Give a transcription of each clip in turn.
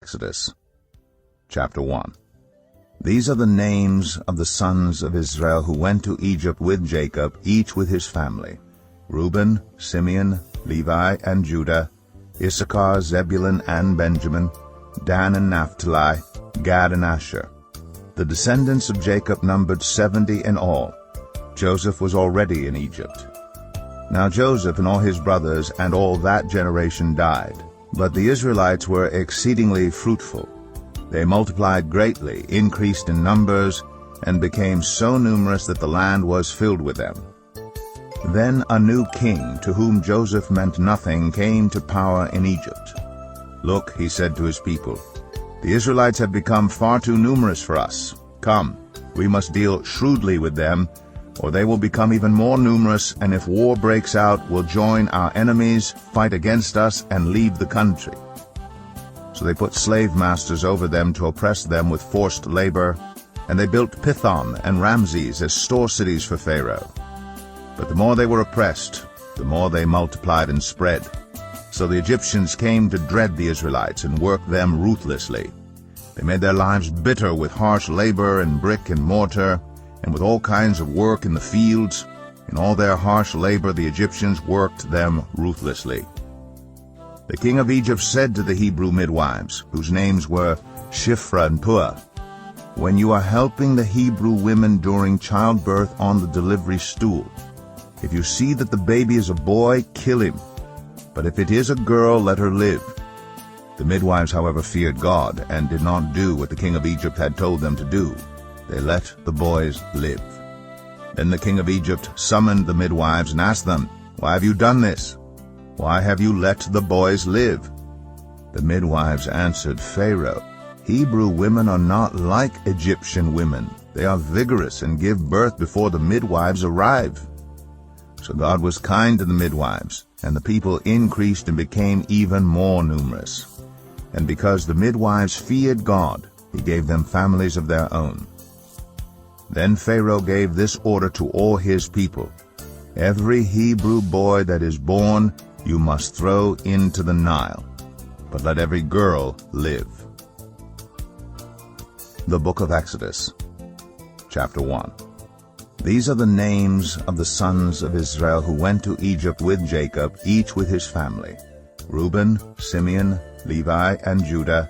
Exodus chapter 1. These are the names of the sons of Israel who went to Egypt with Jacob, each with his family: Reuben, Simeon, Levi, and Judah, Issachar, Zebulun, and Benjamin, Dan and Naphtali, Gad and Asher. The descendants of Jacob numbered 70 in all. Joseph was already in Egypt. Now Joseph and all his brothers and all that generation died, but the Israelites were exceedingly fruitful. They multiplied greatly, increased in numbers, and became so numerous that the land was filled with them. Then a new king, to whom Joseph meant nothing, came to power in Egypt. "Look," he said to his people, "the Israelites have become far too numerous for us. Come, we must deal shrewdly with them, or they will become even more numerous, and if war breaks out, will join our enemies, fight against us, and leave the country." So they put slave masters over them to oppress them with forced labor, and they built Pithom and Ramses as store cities for Pharaoh. But the more they were oppressed, the more they multiplied and spread. So the Egyptians came to dread the Israelites and worked them ruthlessly. They made their lives bitter with harsh labor and brick and mortar, and with all kinds of work in the fields. In all their harsh labor the Egyptians worked them ruthlessly. The king of Egypt said to the Hebrew midwives, whose names were Shiphrah and Puah, "When you are helping the Hebrew women during childbirth on the delivery stool, if you see that the baby is a boy, kill him. But if it is a girl, let her live." The midwives, however, feared God and did not do what the king of Egypt had told them to do. They let the boys live. Then the king of Egypt summoned the midwives and asked them, "Why have you done this? Why have you let the boys live?" The midwives answered Pharaoh, "Hebrew women are not like Egyptian women. They are vigorous and give birth before the midwives arrive." So God was kind to the midwives, and the people increased and became even more numerous. And because the midwives feared God, he gave them families of their own. Then Pharaoh gave this order to all his people: "Every Hebrew boy that is born you must throw into the Nile, but let every girl live." The Book of Exodus chapter 1. These are the names of the sons of Israel who went to Egypt with Jacob, each with his family: Reuben, Simeon, Levi, and Judah,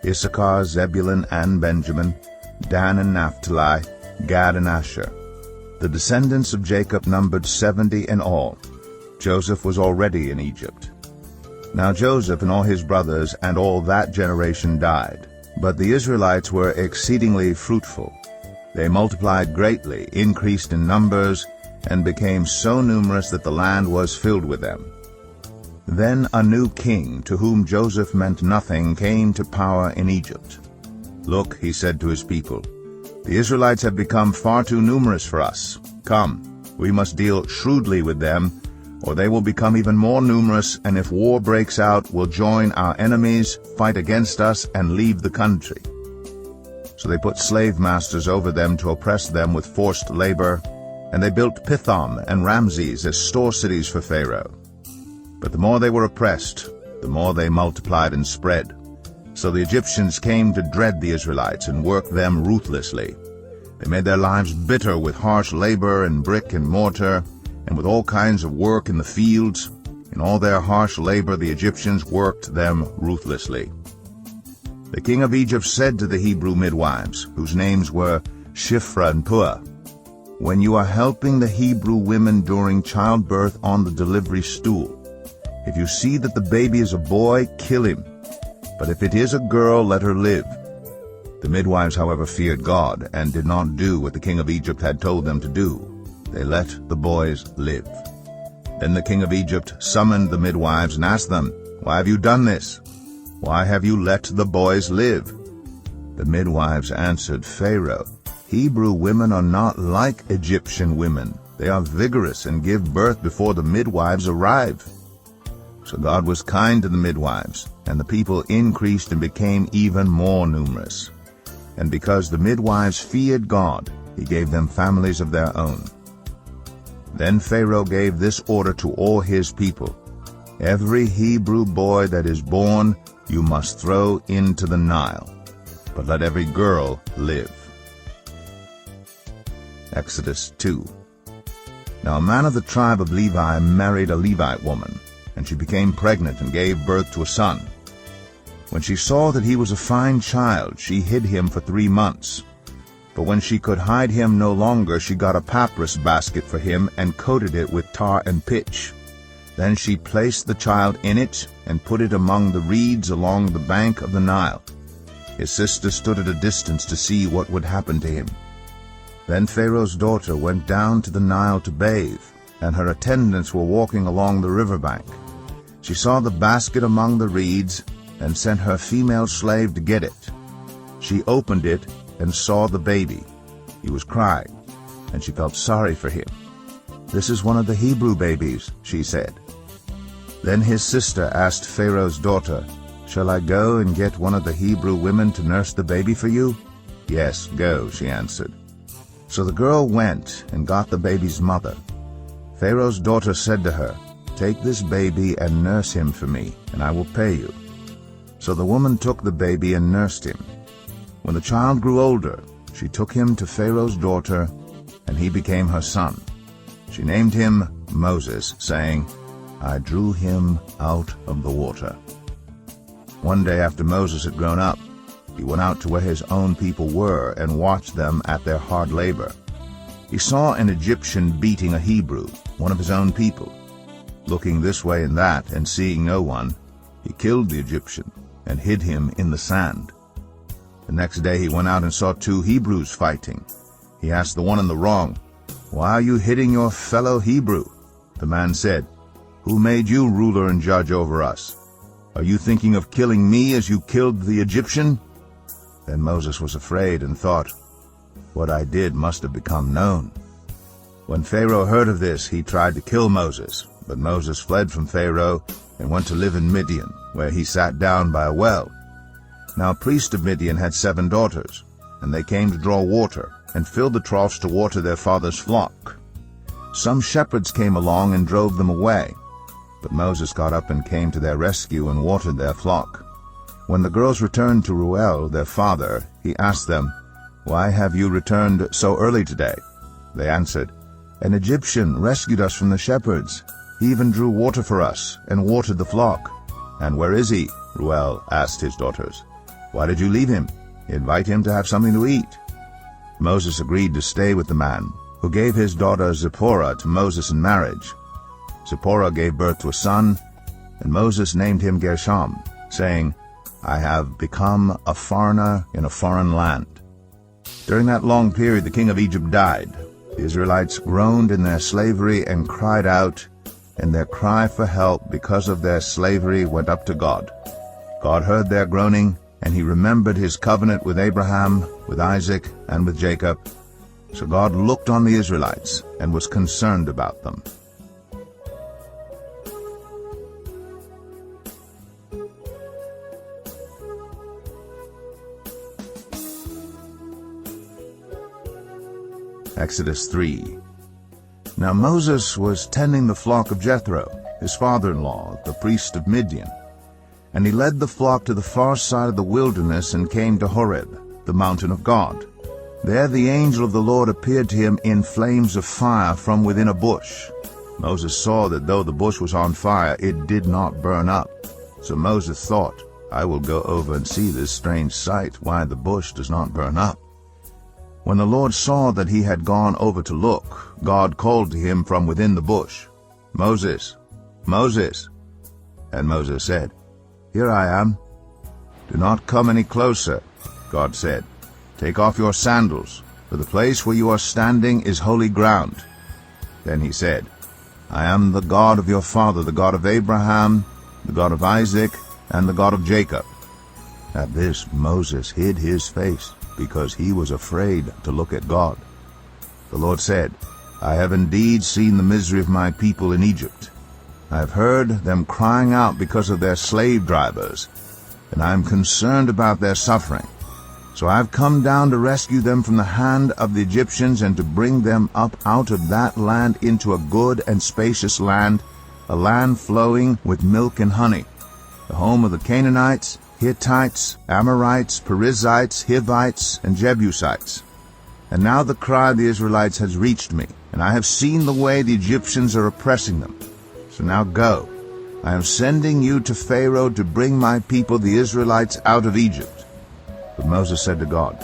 Issachar, Zebulun, and Benjamin, Dan and Naphtali, Gad and Asher. The descendants of Jacob numbered 70 in all. Joseph was already in Egypt. Now Joseph and all his brothers and all that generation died, but the Israelites were exceedingly fruitful. They multiplied greatly, increased in numbers, and became so numerous that the land was filled with them. Then a new king, to whom Joseph meant nothing, came to power in Egypt. "Look," he said to his people, "the Israelites have become far too numerous for us. Come, we must deal shrewdly with them, or they will become even more numerous, and if war breaks out, will join our enemies, fight against us, and leave the country." So they put slave masters over them to oppress them with forced labor, and they built Pithom and Ramses as store cities for Pharaoh. But the more they were oppressed, the more they multiplied and spread. So the Egyptians came to dread the Israelites and worked them ruthlessly. They made their lives bitter with harsh labor and brick and mortar, and with all kinds of work in the fields. In all their harsh labor the Egyptians worked them ruthlessly. The king of Egypt said to the Hebrew midwives, whose names were Shiphrah and Puah, "When you are helping the Hebrew women during childbirth on the delivery stool, if you see that the baby is a boy, kill him. But if it is a girl, let her live." The midwives, however, feared God and did not do what the king of Egypt had told them to do. They let the boys live. Then the king of Egypt summoned the midwives and asked them, "Why have you done this? Why have you let the boys live?" The midwives answered Pharaoh, "Hebrew women are not like Egyptian women. They are vigorous and give birth before the midwives arrive." So God was kind to the midwives, and the people increased and became even more numerous. And because the midwives feared God, he gave them families of their own. Then Pharaoh gave this order to all his people: "Every Hebrew boy that is born you must throw into the Nile, but let every girl live. Exodus 2. Now a man of the tribe of Levi married a Levite woman, and she became pregnant and gave birth to a son. When she saw that he was a fine child, she hid him for 3 months. But when she could hide him no longer, she got a papyrus basket for him and coated it with tar and pitch. Then she placed the child in it and put it among the reeds along the bank of the Nile. His sister stood at a distance to see what would happen to him. Then Pharaoh's daughter went down to the Nile to bathe, and her attendants were walking along the riverbank. She saw the basket among the reeds and sent her female slave to get it. She opened it and saw the baby. He was crying, and she felt sorry for him. "This is one of the Hebrew babies," she said. Then his sister asked Pharaoh's daughter, "Shall I go and get one of the Hebrew women to nurse the baby for you?" "Yes, go," she answered. So the girl went and got the baby's mother. Pharaoh's daughter said to her, "Take this baby and nurse him for me, and I will pay you." So the woman took the baby and nursed him. When the child grew older, she took him to Pharaoh's daughter, and he became her son. She named him Moses, saying, "I drew him out of the water." One day after Moses had grown up, he went out to where his own people were and watched them at their hard labor. He saw an Egyptian beating a Hebrew, one of his own people. Looking this way and that and seeing no one, he killed the Egyptian and hid him in the sand. The next day he went out and saw 2 Hebrews fighting. He asked the one in the wrong, "Why are you hitting your fellow Hebrew?" The man said, "Who made you ruler and judge over us? Are you thinking of killing me as you killed the Egyptian?" Then Moses was afraid and thought, "What I did must have become known." When Pharaoh heard of this, he tried to kill Moses, but Moses fled from Pharaoh and went to live in Midian, where he sat down by a well. Now a priest of Midian had 7 daughters, and they came to draw water, and filled the troughs to water their father's flock. Some shepherds came along and drove them away, but Moses got up and came to their rescue and watered their flock. When the girls returned to Reuel, their father, he asked them, "Why have you returned so early today?" They answered, "An Egyptian rescued us from the shepherds. He even drew water for us and watered the flock." "And where is he?" Reuel asked his daughters. "Why did you leave him? Invite him to have something to eat." Moses agreed to stay with the man, who gave his daughter Zipporah to Moses in marriage. Zipporah gave birth to a son, and Moses named him Gershom, saying, "I have become a foreigner in a foreign land." During that long period the king of Egypt died. The Israelites groaned in their slavery and cried out, and their cry for help because of their slavery went up to God. God heard their groaning, and he remembered his covenant with Abraham, with Isaac, and with Jacob. So God looked on the Israelites and was concerned about them. Exodus 3. Now Moses was tending the flock of Jethro, his father-in-law, the priest of Midian. And he led the flock to the far side of the wilderness and came to Horeb, the mountain of God. There the angel of the Lord appeared to him in flames of fire from within a bush. Moses saw that though the bush was on fire, it did not burn up. So Moses thought, "I will go over and see this strange sight, why the bush does not burn up." When the Lord saw that he had gone over to look, God called to him from within the bush, "Moses, Moses." And Moses said, "Here I am." "Do not come any closer," God said. "Take off your sandals, for the place where you are standing is holy ground." Then he said, "I am the God of your father, the God of Abraham, the God of Isaac, and the God of Jacob." At this Moses hid his face, because he was afraid to look at God. The Lord said, "I have indeed seen the misery of my people in Egypt. I have heard them crying out because of their slave drivers, and I am concerned about their suffering. So I have come down to rescue them from the hand of the Egyptians and to bring them up out of that land into a good and spacious land, a land flowing with milk and honey, the home of the Canaanites, Hittites, Amorites, Perizzites, Hivites, and Jebusites. And now the cry of the Israelites has reached me, and I have seen the way the Egyptians are oppressing them. So now go. I am sending you to Pharaoh to bring my people, the Israelites, out of Egypt. But Moses said to God,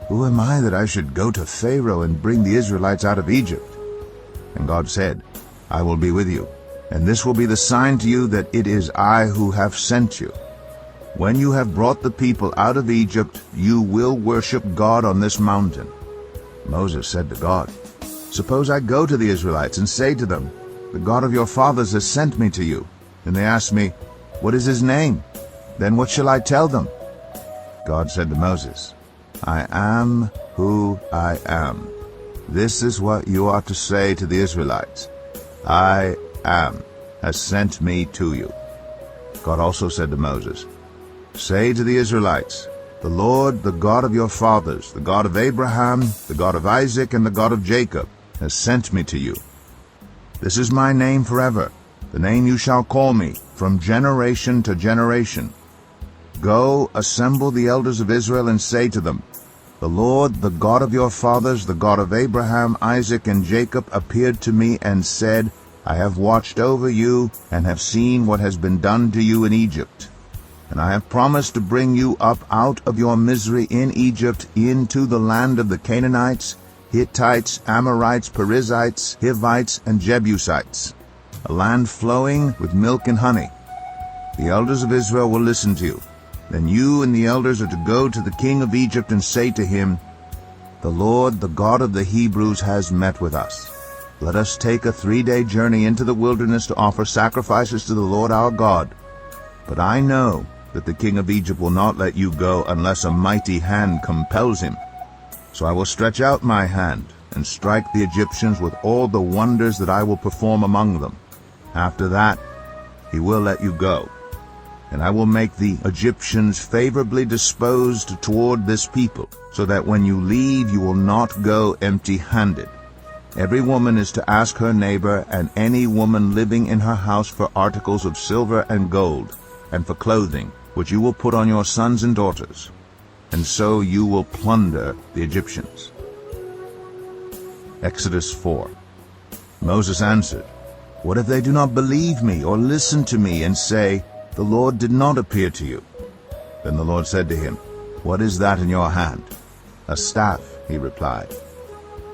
Who am I that I should go to Pharaoh and bring the Israelites out of Egypt? And God said, I will be with you, and this will be the sign to you that it is I who have sent you. When you have brought the people out of Egypt, you will worship God on this mountain. Moses said to God, Suppose I go to the Israelites and say to them, The God of your fathers has sent me to you. And they ask me, What is his name? Then what shall I tell them? God said to Moses, I am who I am. This is what you are to say to the Israelites. I am has sent me to you. God also said to Moses, Say to the Israelites, The Lord, the God of your fathers, the God of Abraham, the God of Isaac, and the God of Jacob, has sent me to you. This is my name forever, the name you shall call me, from generation to generation. Go, assemble the elders of Israel, and say to them, The Lord, the God of your fathers, the God of Abraham, Isaac, and Jacob, appeared to me and said, I have watched over you, and have seen what has been done to you in Egypt. And I have promised to bring you up out of your misery in Egypt into the land of the Canaanites, Hittites, Amorites, Perizzites, Hivites, and Jebusites, a land flowing with milk and honey. The elders of Israel will listen to you. Then you and the elders are to go to the king of Egypt and say to him, The Lord, the God of the Hebrews, has met with us. Let us take a 3-day journey into the wilderness to offer sacrifices to the Lord our God. But I know that the king of Egypt will not let you go unless a mighty hand compels him. So I will stretch out my hand and strike the Egyptians with all the wonders that I will perform among them. After that, he will let you go. And I will make the Egyptians favorably disposed toward this people, so that when you leave you will not go empty-handed. Every woman is to ask her neighbor and any woman living in her house for articles of silver and gold, and for clothing, which you will put on your sons and daughters. And so you will plunder the Egyptians. Exodus 4. Moses answered, What if they do not believe me or listen to me and say, The Lord did not appear to you? Then the Lord said to him, What is that in your hand? A staff, he replied.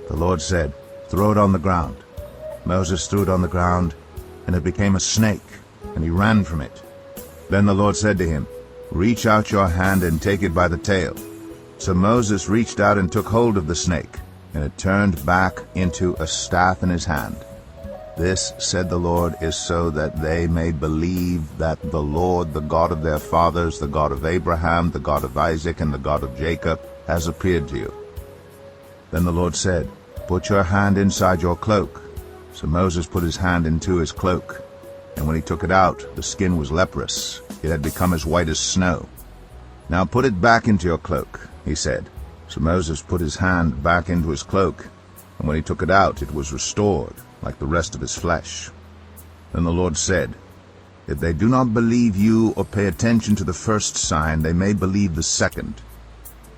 The Lord said, Throw it on the ground. Moses threw it on the ground, and it became a snake, and he ran from it. Then the Lord said to him, Reach out your hand and take it by the tail. So Moses reached out and took hold of the snake, and it turned back into a staff in his hand. This, said the Lord, is so that they may believe that the Lord, the God of their fathers, the God of Abraham, the God of Isaac, and the God of Jacob, has appeared to you. Then the Lord said, Put your hand inside your cloak. So Moses put his hand into his cloak, and when he took it out, the skin was leprous. It had become as white as snow. Now put it back into your cloak, he said. So Moses put his hand back into his cloak, and when he took it out, it was restored, like the rest of his flesh. Then the Lord said, If they do not believe you or pay attention to the first sign, they may believe the second.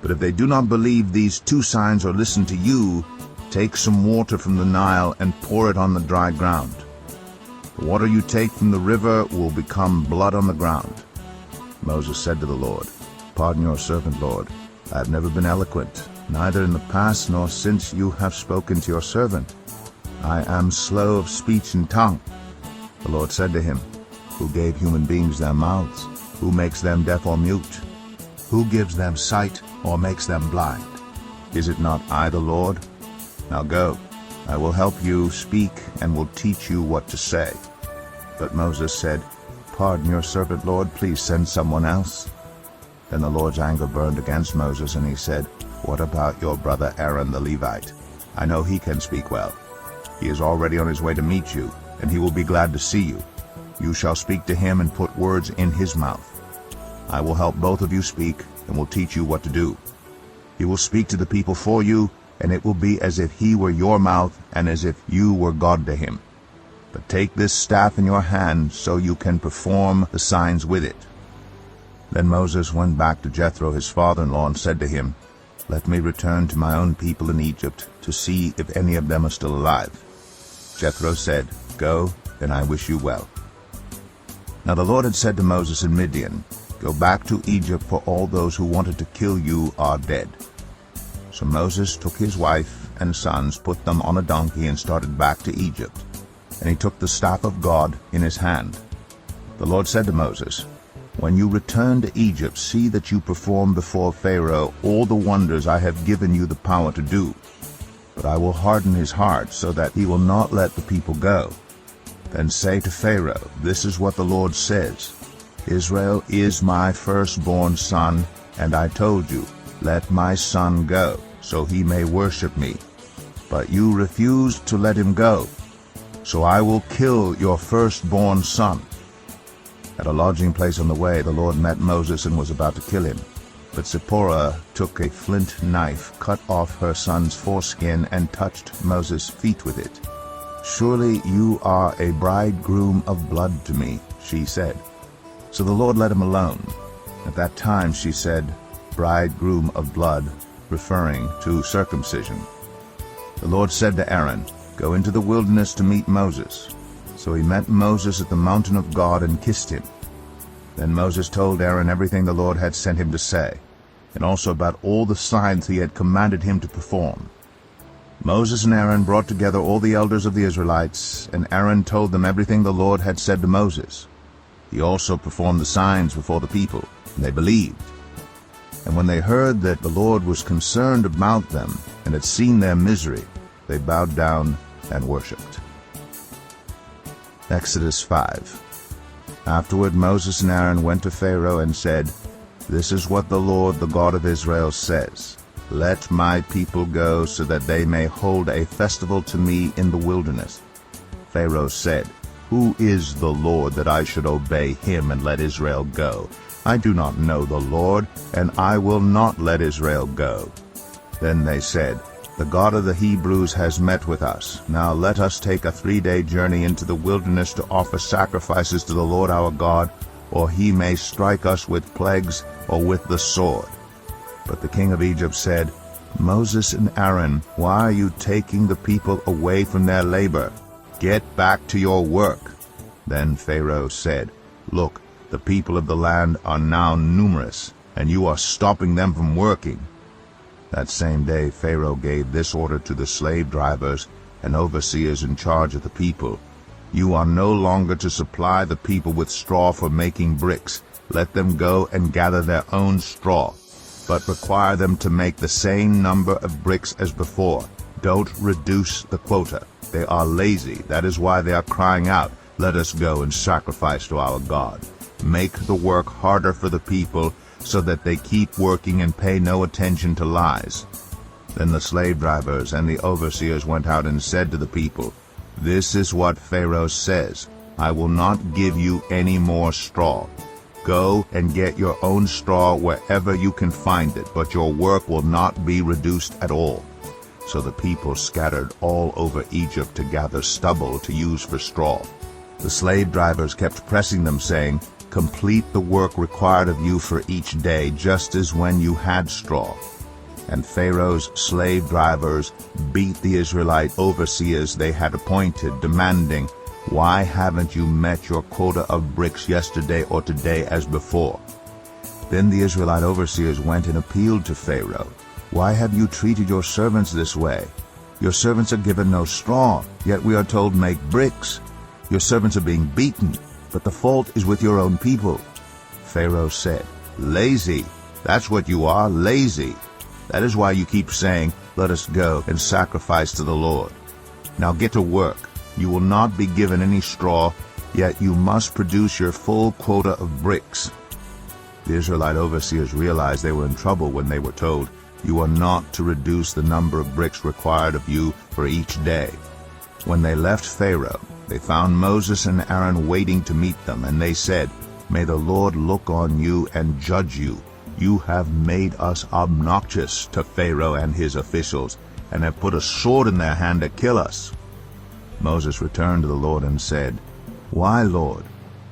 But if they do not believe these 2 signs or listen to you, take some water from the Nile and pour it on the dry ground. The water you take from the river will become blood on the ground. Moses said to the Lord, Pardon your servant, Lord. I have never been eloquent, neither in the past nor since you have spoken to your servant. I am slow of speech and tongue. The Lord said to him, Who gave human beings their mouths? Who makes them deaf or mute? Who gives them sight or makes them blind? Is it not I, the Lord? Now go, I will help you speak and will teach you what to say. But Moses said, Pardon your servant, Lord, please send someone else. Then the Lord's anger burned against Moses, and he said, What about your brother Aaron the Levite? I know he can speak well. He is already on his way to meet you, and he will be glad to see you. You shall speak to him and put words in his mouth. I will help both of you speak, and will teach you what to do. He will speak to the people for you, and it will be as if he were your mouth, and as if you were God to him. But take this staff in your hand so you can perform the signs with it." Then Moses went back to Jethro his father-in-law and said to him, "Let me return to my own people in Egypt to see if any of them are still alive." Jethro said, "Go, and I wish you well." Now the Lord had said to Moses in Midian, "Go back to Egypt, for all those who wanted to kill you are dead." So Moses took his wife and sons, put them on a donkey, and started back to Egypt. And he took the staff of God in his hand. The Lord said to Moses, "When you return to Egypt, see that you perform before Pharaoh all the wonders I have given you the power to do. But I will harden his heart so that he will not let the people go. Then say to Pharaoh, 'This is what the Lord says. Israel is my firstborn son, and I told you, let my son go, so he may worship me. But you refused to let him go. So I will kill your firstborn son.'" At a lodging place on the way, the Lord met Moses and was about to kill him. But Zipporah took a flint knife, cut off her son's foreskin, and touched Moses' feet with it. "Surely you are a bridegroom of blood to me," she said. So the Lord let him alone. At that time she said, "bridegroom of blood," referring to circumcision. The Lord said to Aaron, "Go into the wilderness to meet Moses." So he met Moses at the mountain of God and kissed him. Then Moses told Aaron everything the Lord had sent him to say, and also about all the signs he had commanded him to perform. Moses and Aaron brought together all the elders of the Israelites, and Aaron told them everything the Lord had said to Moses. He also performed the signs before the people, and they believed. And when they heard that the Lord was concerned about them and had seen their misery, they bowed down and worshipped. Exodus 5. Afterward Moses and Aaron went to Pharaoh and said, "This is what the Lord, the God of Israel, says. Let my people go so that they may hold a festival to me in the wilderness." Pharaoh said, "Who is the Lord that I should obey him and let Israel go? I do not know the Lord, and I will not let Israel go." Then they said, "The God of the Hebrews has met with us. Now let us take a 3-day journey into the wilderness to offer sacrifices to the Lord our God, or he may strike us with plagues or with the sword." But the king of Egypt said, "Moses and Aaron, why are you taking the people away from their labor? Get back to your work." Then Pharaoh said, "Look, the people of the land are now numerous, and you are stopping them from working." That same day Pharaoh gave this order to the slave drivers and overseers in charge of the people, "You are no longer to supply the people with straw for making bricks. Let them go and gather their own straw, but require them to make the same number of bricks as before. Don't reduce the quota. They are lazy. That is why they are crying out, 'Let us go and sacrifice to our God.' Make the work harder for the people, so that they keep working and pay no attention to lies." Then the slave drivers and the overseers went out and said to the people, "This is what Pharaoh says, I will not give you any more straw. Go and get your own straw wherever you can find it, but your work will not be reduced at all." So the people scattered all over Egypt to gather stubble to use for straw. The slave drivers kept pressing them, saying, "Complete the work required of you for each day, just as when you had straw." And Pharaoh's slave drivers beat the Israelite overseers they had appointed, demanding, "Why haven't you met your quota of bricks yesterday or today as before?" Then the Israelite overseers went and appealed to Pharaoh, "Why have you treated your servants this way? Your servants are given no straw, yet we are told, 'Make bricks.' Your servants are being beaten, but the fault is with your own people." Pharaoh said, "Lazy, that's what you are, lazy. That is why you keep saying, 'Let us go and sacrifice to the Lord.' Now get to work. You will not be given any straw, yet you must produce your full quota of bricks." The Israelite overseers realized they were in trouble when they were told, "You are not to reduce the number of bricks required of you for each day." When they left Pharaoh, they found Moses and Aaron waiting to meet them, and they said, "May the Lord look on you and judge you. You have made us obnoxious to Pharaoh and his officials, and have put a sword in their hand to kill us." Moses returned to the Lord and said, "Why, Lord?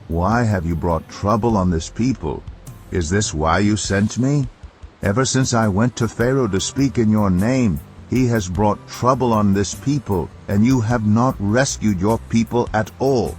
Why have you brought trouble on this people? Is this why you sent me? Ever since I went to Pharaoh to speak in your name, he has brought trouble on this people, and you have not rescued your people at all."